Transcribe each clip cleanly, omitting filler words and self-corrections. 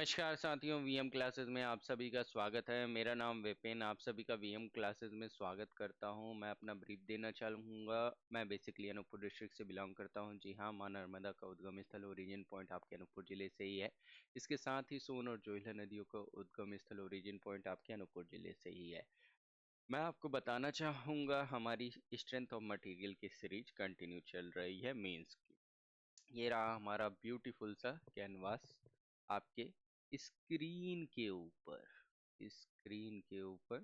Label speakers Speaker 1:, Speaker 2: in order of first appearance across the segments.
Speaker 1: नमस्कार साथियों, VM classes में आप सभी का स्वागत है। मेरा नाम विपिन, आप सभी का वीएम क्लासेस में स्वागत करता हूं। मैं अपना ब्रीफ देना चाहूँगा। मैं बेसिकली अनूपपुर डिस्ट्रिक्ट से बिलोंग करता हूं। जी हां, मां नर्मदा का उद्गम स्थल ओरिजिन पॉइंट आपके अनूपपुर जिले से ही है। इसके साथ ही सोन और जोहिला नदियों का उद्गम स्थल ओरिजिन पॉइंट आपके अनूपपुर जिले से ही है। मैं आपको बताना चाहूँगा, हमारी स्ट्रेंथ ऑफ मटेरियल की सीरीज कंटिन्यू चल रही है मेंस की। ये रहा हमारा ब्यूटीफुल सा कैनवास आपके स्क्रीन के ऊपर। स्क्रीन के ऊपर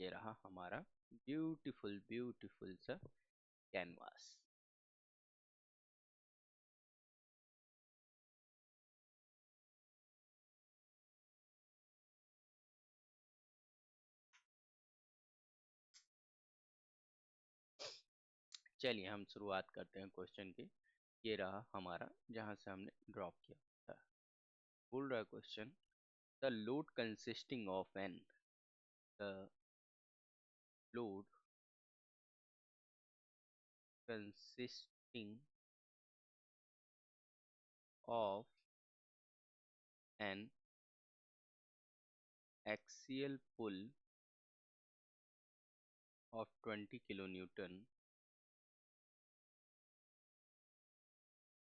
Speaker 1: ये रहा हमारा ब्यूटीफुल ब्यूटीफुल सा कैनवास। चलिए हम शुरुआत करते हैं क्वेश्चन की। ये रहा हमारा जहां से हमने ड्रॉप किया था। बोल रहा है question, the load consisting of an the load consisting of an axial pull of 20 kilonewton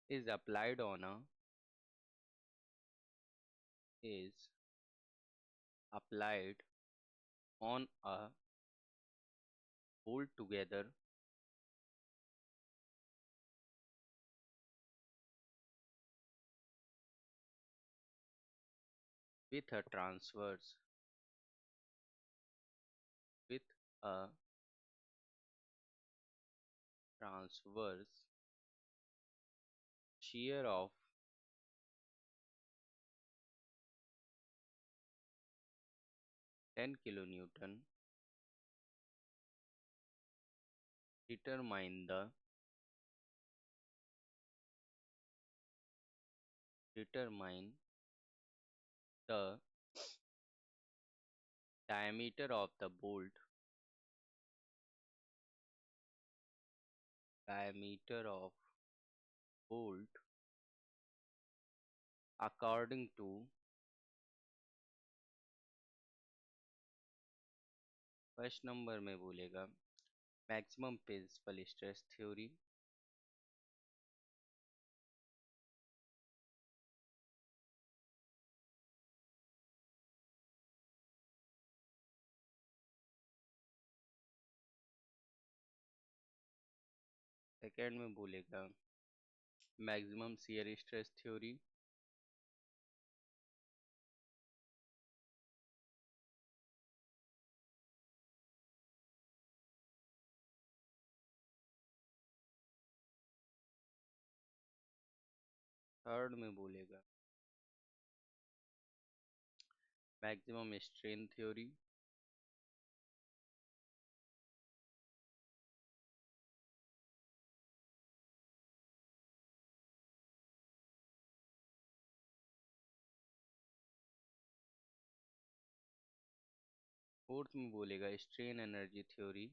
Speaker 1: is applied on a is applied on a bolt together with a with a transverse shear of 10 kilonewton. Determine the diameter of the bolt according to first number में बोलेगा maximum principal stress theory. Second में बोलेगा maximum shear stress theory. Third में बोलेगा maximum strain theory. Fourth में बोलेगा strain energy theory.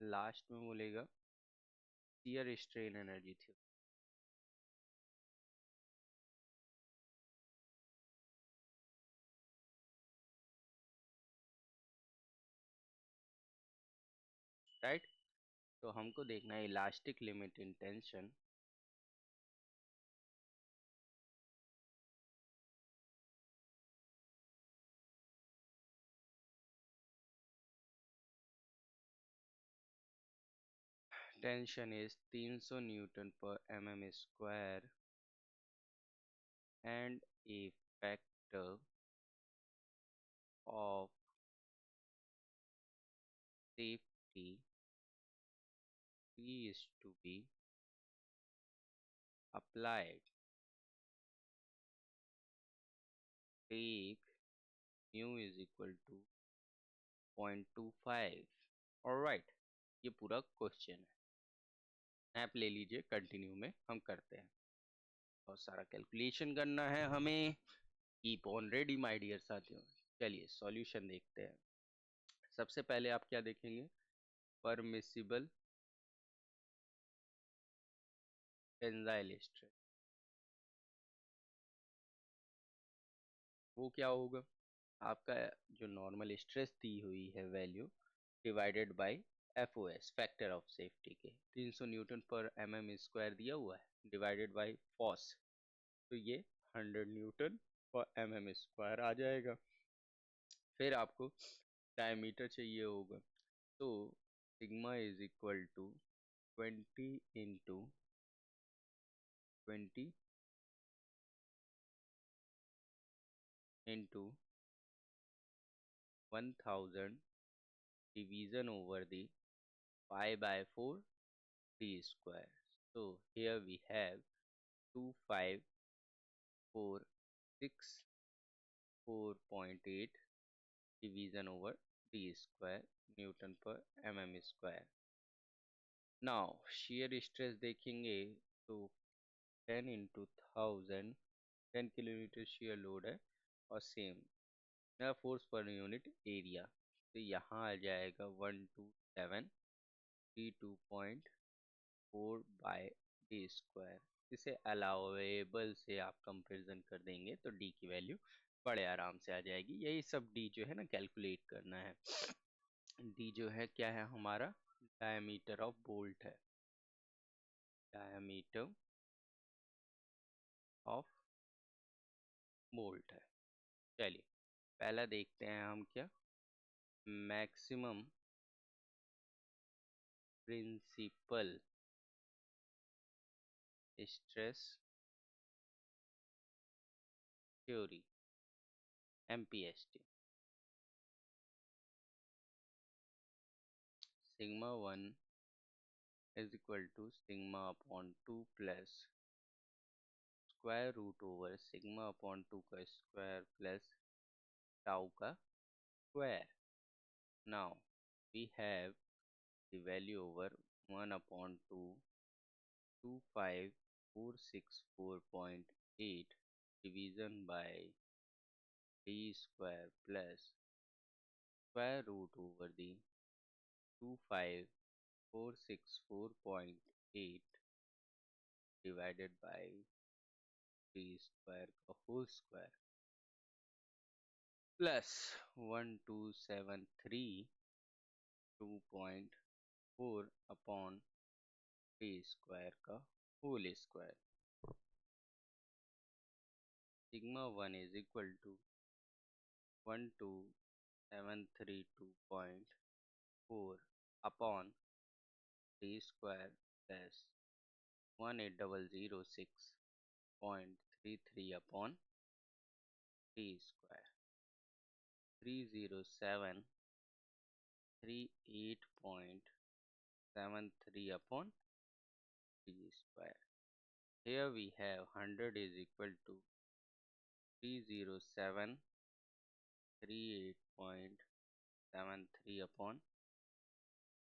Speaker 1: Last में बोलेगा shear strain energy theory. Right. तो हमको देखना है elastic limit in tension. Tension is 300 Newton पर mm square and A factor of safety P is to be applied. Take mu is equal to 0.25. Alright, ये पूरा question है। App ले लीजिए, कंटिन्यू में हम करते हैं। बहुत सारा कैलकुलेशन करना है हमें। Keep on ready my dear साथियों। चलिए सॉल्यूशन देखते हैं। सबसे पहले आप क्या देखेंगे, परमिसिबल टेंसाइल स्ट्रेस, वो क्या होगा, आपका जो नॉर्मल स्ट्रेस दी हुई है value divided by FOS, factor of safety के 300 न्यूटन पर mm² दिया हुआ है, डिवाइडेड बाय फॉस, तो ये 100 न्यूटन पर mm² आ जाएगा। फिर आपको डायमीटर चाहिए होगा, तो sigma is equal to 20 into 1000 division over the pi by 4 d square. So here we have 25464.8 division over d square Newton per mm²। Now shear stress देखेंगे तो 10 into 1000, 10 किलोमीटर shear लोड है, और same force per unit area, तो यहाँ आ जाएगा 1273.4 bye d²। इसे allowable से आप कंपेरिजन कर देंगे तो d की वैल्यू बड़े आराम से आ जाएगी। यही सब d जो है ना कैलकुलेट करना है। d जो है क्या है हमारा, डायमीटर ऑफ बोल्ट है, डायमीटर ऑफ बोल्ट है। चलिए पहला देखते हैं हम क्या, maximum principal stress theory, MPST। Sigma 1 is equal to sigma upon 2 plus square root over sigma upon 2 का square plus tau का square। Now we have the value over 1 upon 2, 25464.8 division by d square plus square root over the 25464.8 divided by d square का whole square plus 1273.2.4 upon d square का whole square. Sigma 1 is equal to 12732.4 upon d square plus 18006.33 upon d square, 307338.73 upon d square। Here we have 100 is equal to 307338.73 upon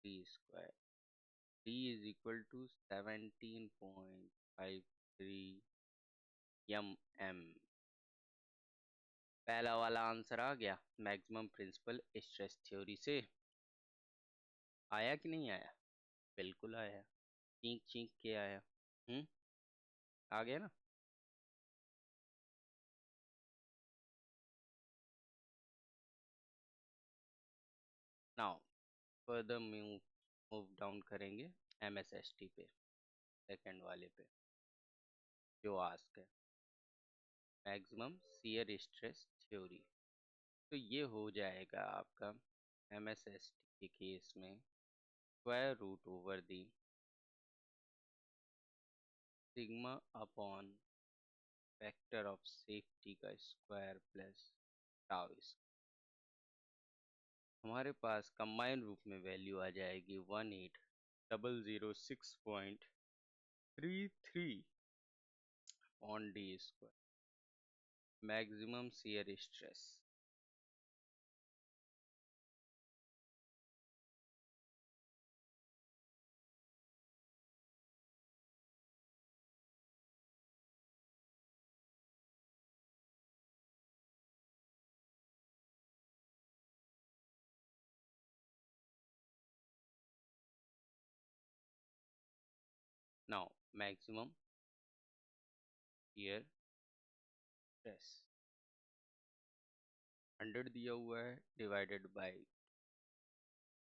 Speaker 1: d square। d is equal to 17.53 mm। पहला वाला answer आ गया maximum principal stress theory से। आया कि नहीं आया, बिल्कुल आया, चीख चीख के आया। आ गया ना। नाउ फर्दर मूव डाउन करेंगे MSST पे, सेकंड वाले पे, जो आस्क है मैक्सिमम शियर स्ट्रेस थ्योरी। तो ये हो जाएगा आपका MSST के केस में square root over the sigma upon factor of safety का स्क्वायर प्लस टाउ। हमारे पास कंबाइन रूप में वैल्यू आ जाएगी 18006.33 on D square, maximum shear stress. Maximum shear stress 100 दिया हुआ है डिवाइडेड बाय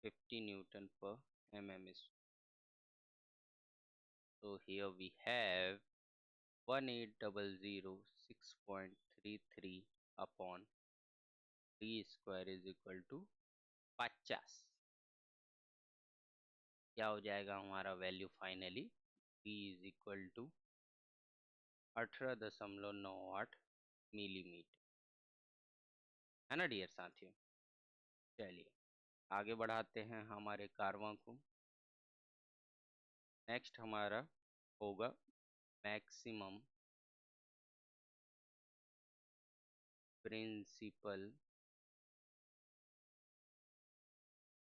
Speaker 1: 50 न्यूटन पर mm is. So here we have 1800 6.33 upon d square is equal to 50. क्या हो जाएगा हमारा value finally d is equal to 18.98 millimetre, है ना डियर साथियों। चलिए आगे बढ़ाते हैं हमारे कारवां को। नेक्स्ट हमारा होगा मैक्सिमम प्रिंसिपल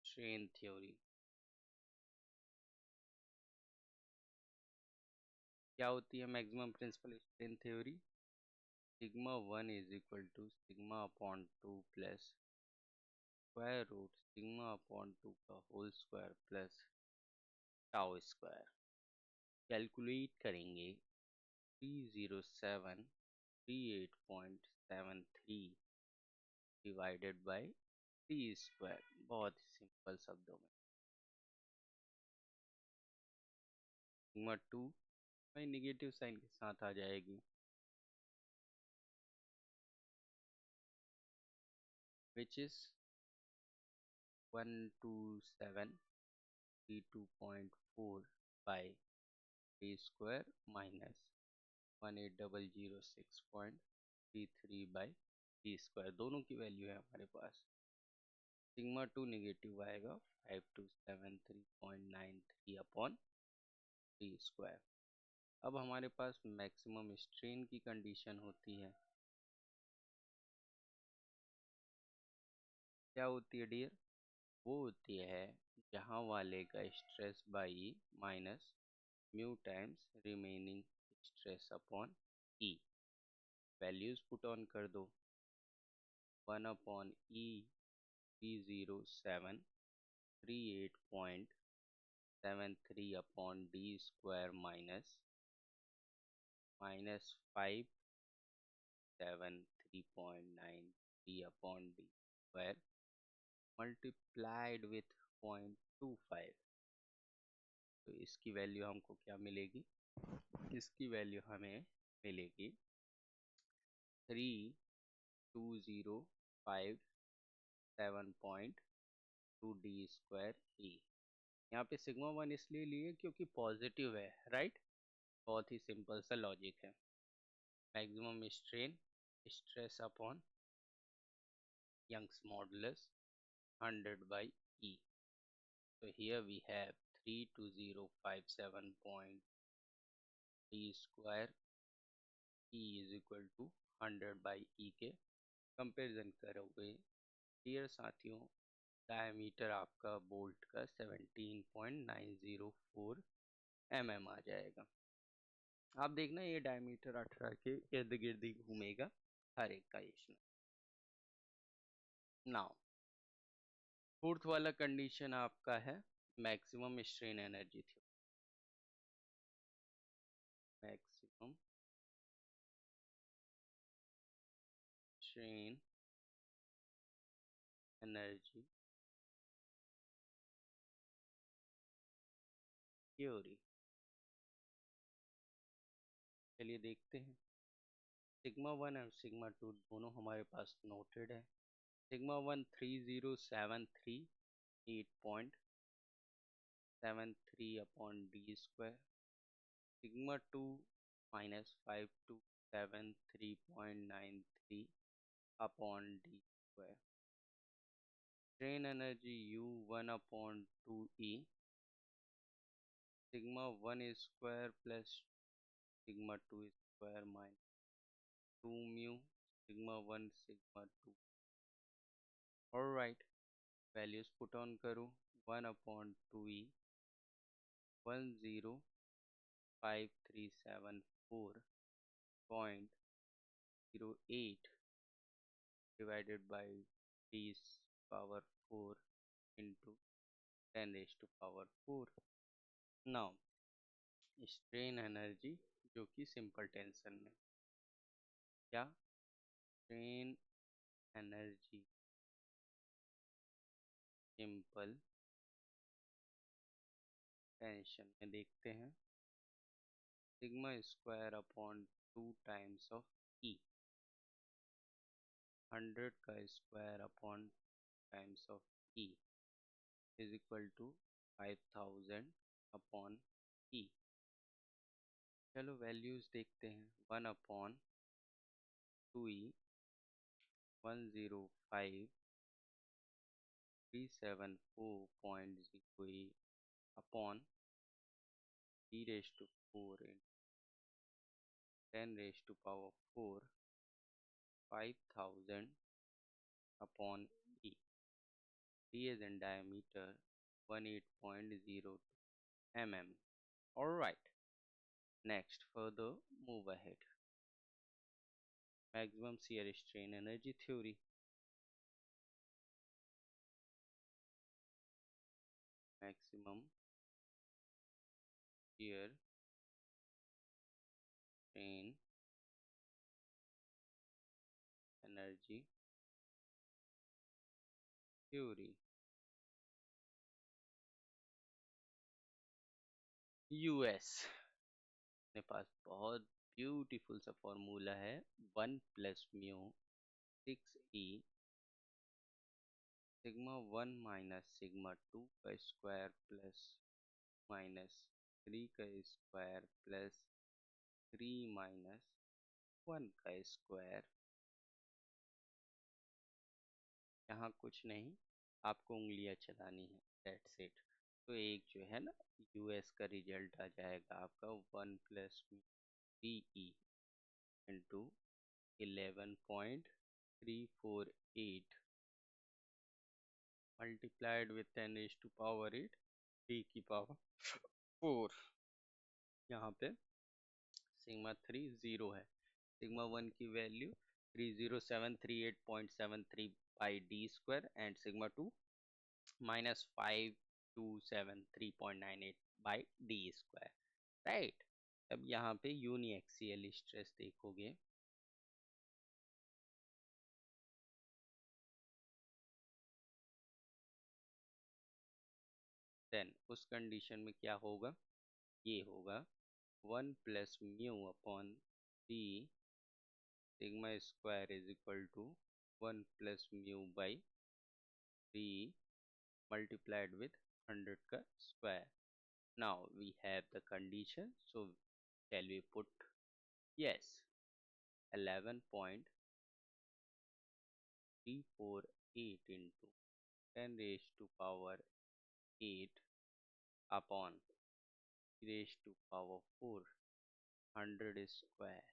Speaker 1: स्ट्रेन थ्योरी। क्या होती है maximum principal strain theory? Sigma 1 is equal to sigma upon 2 plus square root sigma upon 2 का whole square plus tau square. Calculate करेंगे 30738.73 डिवाइडेड बाय टी स्क्वायर। बहुत ही सिंपल शब्दों में सिग्मा 2 भाई निगेटिव साइन के साथ आ जाएगी, which is 12732.4 by T square minus 18006.33 by T square. दोनों की वैल्यू है हमारे पास। सिग्मा 2 निगेटिव आएगा 5273.93 अपॉन टी स्क्वायर। अब हमारे पास मैक्सिमम स्ट्रेन की कंडीशन होती है। क्या होती है डियर? वो होती है जहाँ वाले का stress by minus mu times remaining stress upon E. Values put on कर दो। 1 upon E 30738.73 upon D square minus 573.93 upon D square multiplied with 0.25। तो इसकी वैल्यू हमको क्या मिलेगी? इसकी वैल्यू हमें मिलेगी 3205.2 डी स्क्वायर ई। यहाँ पे सिग्मा 1 इसलिए लिए क्योंकि पॉजिटिव है, राइट। बहुत ही सिंपल सा लॉजिक है। Maximum strain stress upon Young's modulus 100 by E. So here we have 32057.d square E is equal to 100 by E के कंपेरिजन करोगे डियर साथियों, डायमीटर आपका बोल्ट का 17.904 mm आ जाएगा। आप देखना ये डायमीटर 18 के इर्द गिर्द ही घूमेगा हर एक का इसमें। नाउ फोर्थ वाला कंडीशन आपका है maximum strain energy theory. Maximum strain energy theory. चलिए देखते हैं। सिग्मा 1 और सिग्मा 2 दोनों हमारे पास नोटेड है। Sigma 1 3078.73 upon D square, sigma 2 minus 5273.93 upon D square. Strain energy U 1 upon 2E sigma 1 square plus sigma 2 square minus 2 mu sigma 1 sigma 2। Alright, values put on करो। 1 upon 2E 105374.08 divided by D power 4 into 10 raised to power 4। Now strain energy जो कि simple tension में, क्या strain energy simple tension में देखते हैं। Sigma square upon 2 times of E, 100 का square upon times of E is equal to 5000 upon E. चलो values देखते हैं। 1/2e, 105,374.0e अपॉन e raised to 4 into 10 raised to power 4, 5000 upon e. D is in diameter 18.02 mm. Alright, next further move ahead. Maximum shear strain energy theory. Maximum shear strain energy theory. US अपने पास बहुत beautiful सा formula है। 1+μ 6e sigma 1 minus sigma 2 का square plus minus 3 का square plus 3 minus 1 का square. यहाँ कुछ नहीं, आपको उंगलियां चलानी है, दैट्स इट। तो एक जो है ना यूएस का रिजल्ट आ जाएगा आपका 1+3e into 11.348 multiplied with 10 raised to power 8 d की पावर 4। यहाँ पे सिग्मा 3 0 है, सिग्मा 1 की value 30,738.73 by D square and sigma 2 -5273.98 by D square, right. अब यहाँ पे यूनिएक्सियल स्ट्रेस देखोगे, देन उस कंडीशन में क्या होगा, ये होगा 1+μ/3 sigma square is equal to 1+μ/3 multiplied with 100 का square. Now we have the condition, so shall we put yes, 11.348 into 10 raised to power 8 upon raised to power 4, 100 square,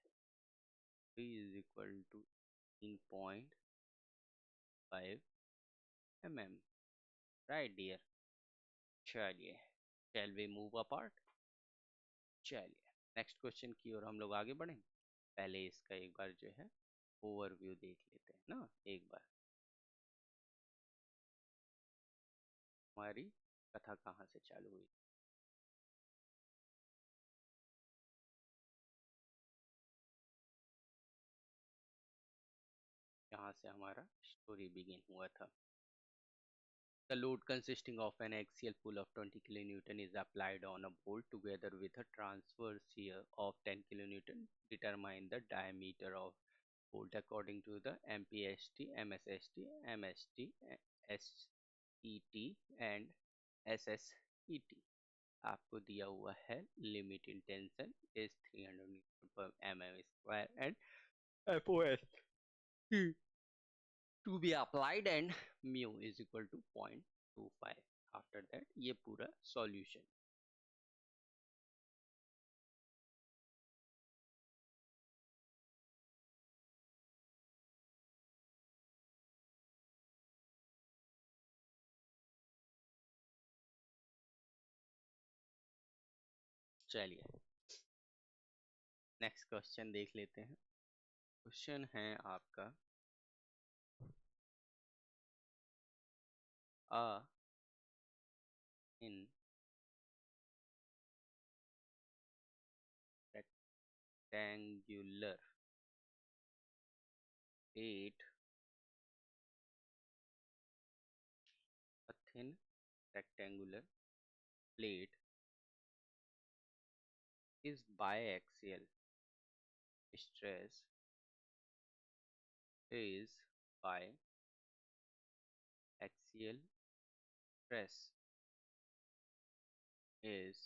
Speaker 1: 3 is equal to 0.5 mm, right dear। चलिए, shall we move apart? चलिए next question की ओर हम लोग आगे बढ़ें। पहले इसका एक बार जो है ओवरव्यू देख लेते हैं ना एक बार। हमारी कथा कहाँ से चालू हुई, यहाँ से हमारा स्टोरी बिगिन हुआ था। The load consisting of an axial pull of 20 kN is applied on a bolt together with a transverse shear of 10 kN. Determine the diameter of bolt according to the MPST, MSST, MST, SET and SSET। आपको दिया हुआ है limit in tension is 300 Nm² and FOS to be applied and mu is equal to 0.25। after that ये पूरा solution. चलिए next question देख लेते हैं। क्वेश्चन है आपका a in rectangular plate, a thin rectangular plate is biaxial stress is biaxial stress is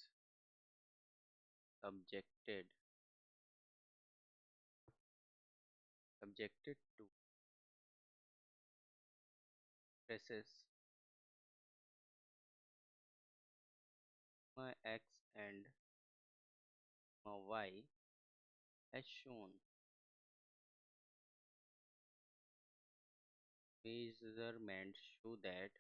Speaker 1: subjected to stresses my x and my y as shown. Measurements show that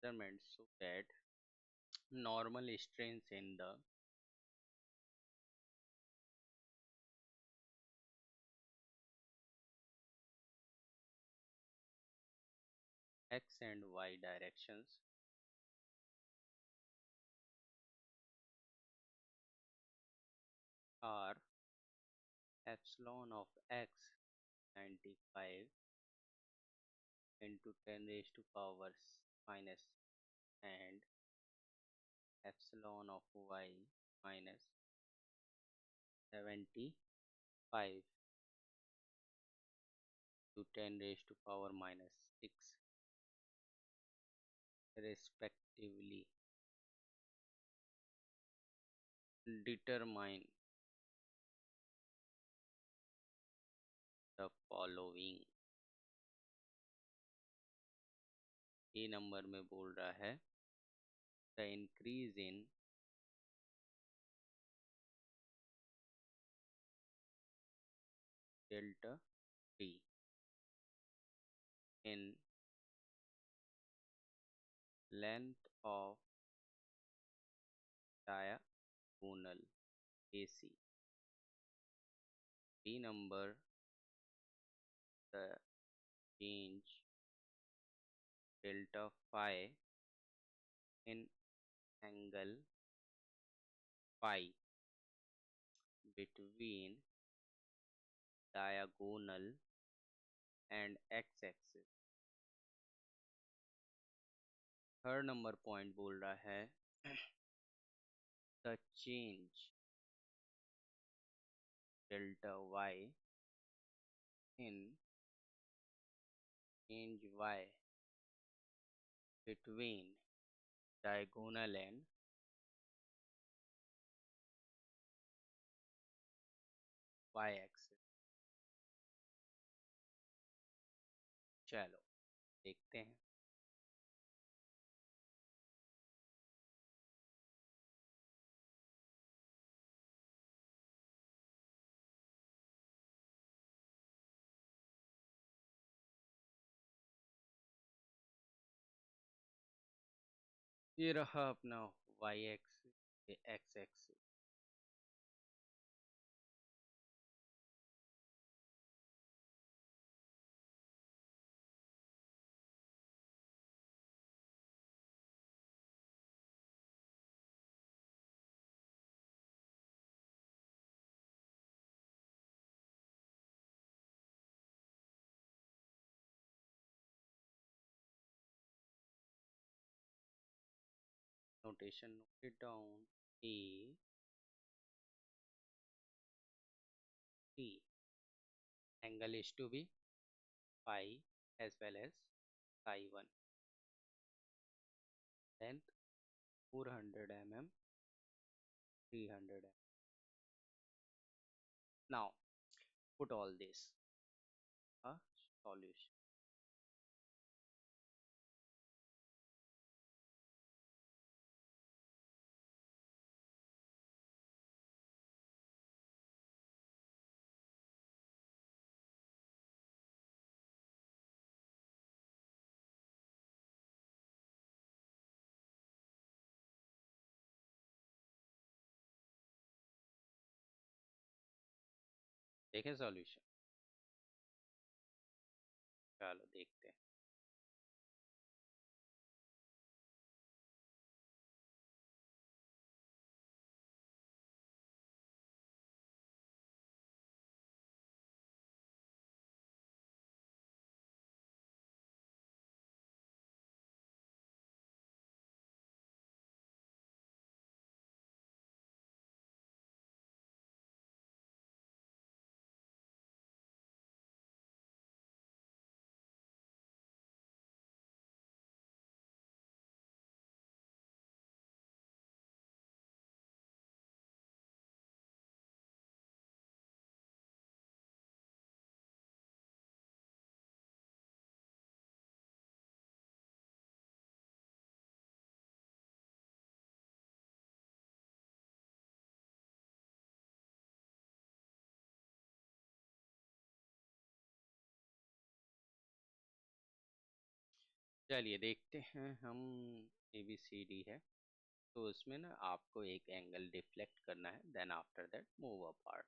Speaker 1: measurements show that normal strains in the x and y directions are epsilon of x 95 into 10 raised to power minus and epsilon of y minus 75 to 10 raised to power minus 6 respectively. Determine the following. A number में बोल रहा है the increase in delta T in length of diagonal AC. B number, the change delta phi in angle phi between diagonal and x-axis. Third number point बोल रहा है the change delta y in change y between diagonal and y-axis. चलो देखते हैं. ये रहा अपना y axis x axis. Notation, note it down. A T angle is to be phi as well as psi 1. Length 400 mm, 300 mm. Now put all this a solution. देखें solution, चलो देखते हैं। चलिए देखते हैं हम। ABCD है, तो उसमें ना आपको एक एंगल डिफ्लेक्ट करना है, then after that move apart.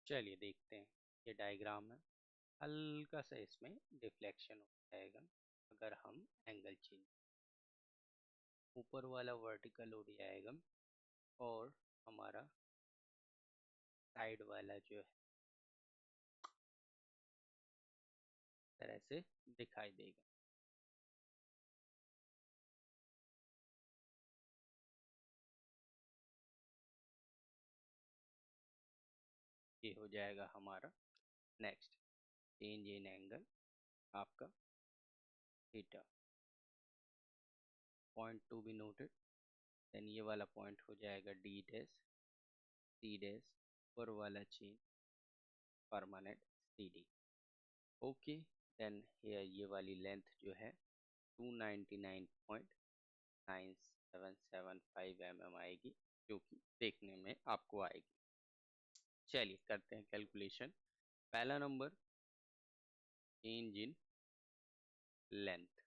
Speaker 1: चलिए देखते हैं, ये डायग्राम है। हल्का सा इसमें डिफ्लेक्शन हो जाएगा अगर हम एंगल चेंज। ऊपर वाला वर्टिकल हो जाएगा और हमारा साइड वाला जो है तरह से दिखाई देगा। ये हो जाएगा हमारा नेक्स्ट चेंज इन एंगल आपका theta. Point to be noted, then ये वाला पॉइंट हो जाएगा D डैश, C डैश, ऊपर वाला chain permanent CD। Okay, then ये वाली लेंथ जो है 299.9775 आएगी, जो कि देखने में आपको आएगी। चलिए करते हैं कैलकुलेशन। पहला number, change in length.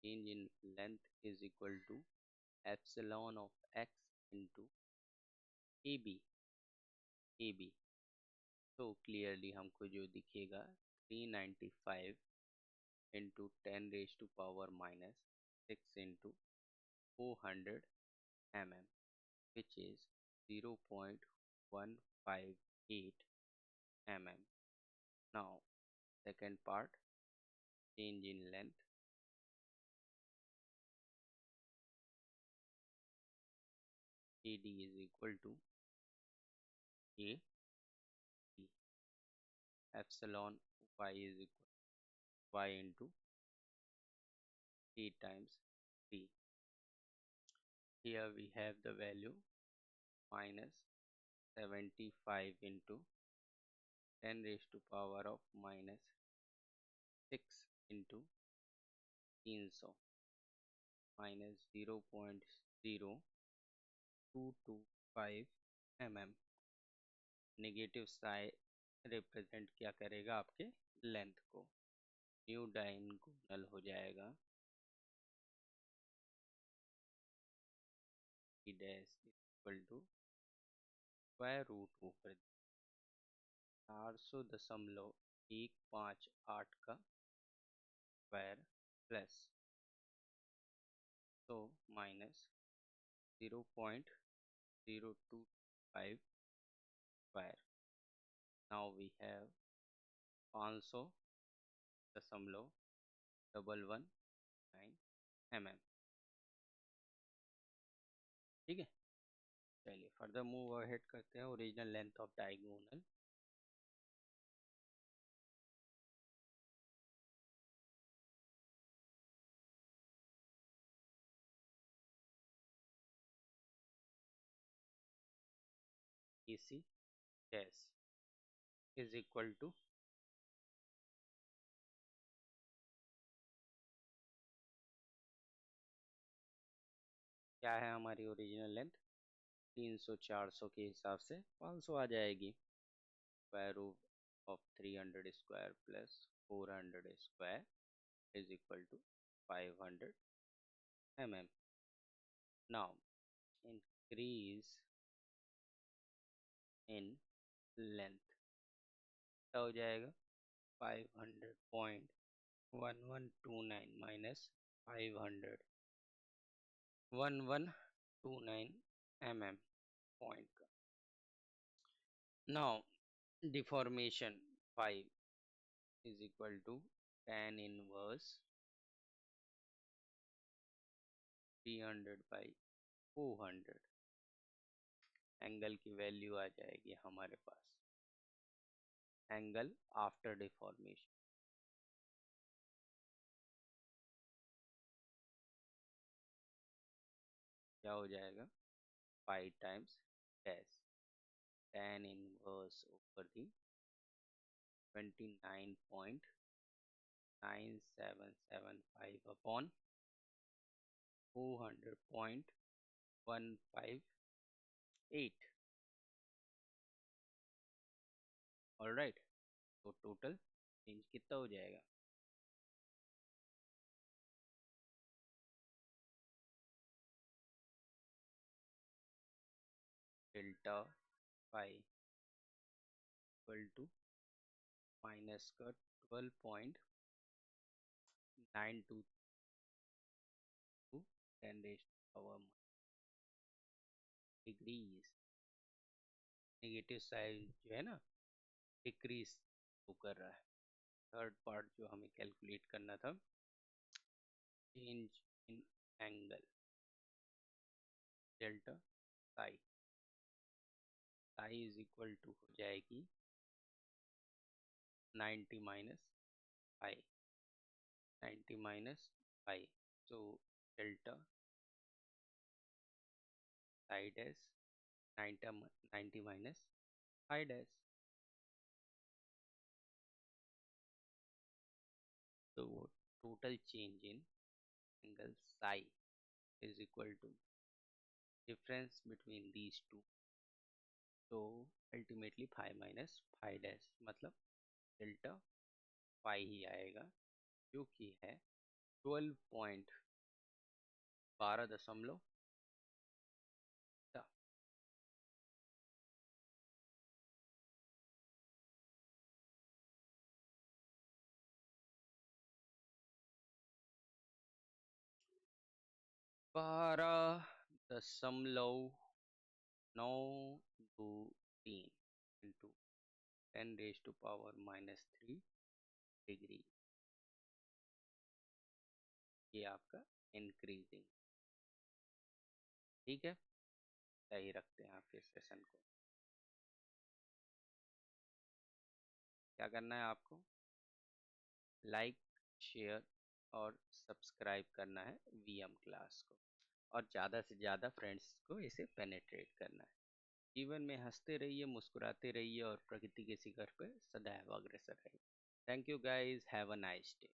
Speaker 1: Change in length is equal to epsilon of x into AB। AB तो क्लियरली हमको जो दिखेगा 395 into 10⁻⁻⁶ into 400 mm, which is 0.158 mm. Now second part, change in length. AD is equal to A B, epsilon y is equal to y into A times B. Here we have the value minus 75 into 10 raised to power of minus 6 into 300 minus 0.0225 mm। Negative side represent क्या करेगा आपके length को, new diagonal हो जाएगा। E dash equal to square root ऊपर 400.158 का square plus तो minus 0.025 square. Now we have 500.119 mm। ठीक है, चलिए फर्दर मूव अहेड करते हैं। Original length of diagonal AC dash is equal to, क्या है हमारी ओरिजिनल लेंथ, 300 400 के हिसाब से 500 आ जाएगी। Square root of 300 square plus 400 square is equal to 500 mm। Now increase in length क्या हो जाएगा, 500.1129 माइनस 500.1129 mm पॉइंट का। Now deformation 5 is equal to tan inverse 300 by 400। Angle की वैल्यू आ जाएगी हमारे पास, एंगल आफ्टर डिफॉर्मेशन क्या हो जाएगा, 5 times dash tan inverse over the 29.9775 upon 400.158। Alright, तो टोटल चेंज कितना हो जाएगा, delta pi equal to minus का 12.922 10 raise power degrees. Negative side जो है ना डिक्रीज तो कर रहा है। थर्ड पार्ट जो हमें कैलकुलेट करना था, change in angle delta psi, psi is equal to हो जाएगी 90 माइनस पाई, 90 माइनस पाई, तो delta psi dash 90 minus pi dash, तो वो total change in angle psi is equal to difference between these two, तो ultimately 5 minus 5 dash मतलब delta pi ही आएगा, जो कि है 12.12 12.923 into 10 raise to power -3 degree. ये आपका इंक्रीजिंग। ठीक है, सही रखते हैं आपके सेशन को। क्या करना है आपको, लाइक शेयर और सब्सक्राइब करना है वीएम क्लास को, और ज़्यादा से ज़्यादा फ्रेंड्स को इसे पेनेट्रेट करना है। जीवन में हंसते रहिए, मुस्कुराते रहिए और प्रकृति के शिखर पर सदैव अग्रसर रहिए। Thank you guys, have a nice day.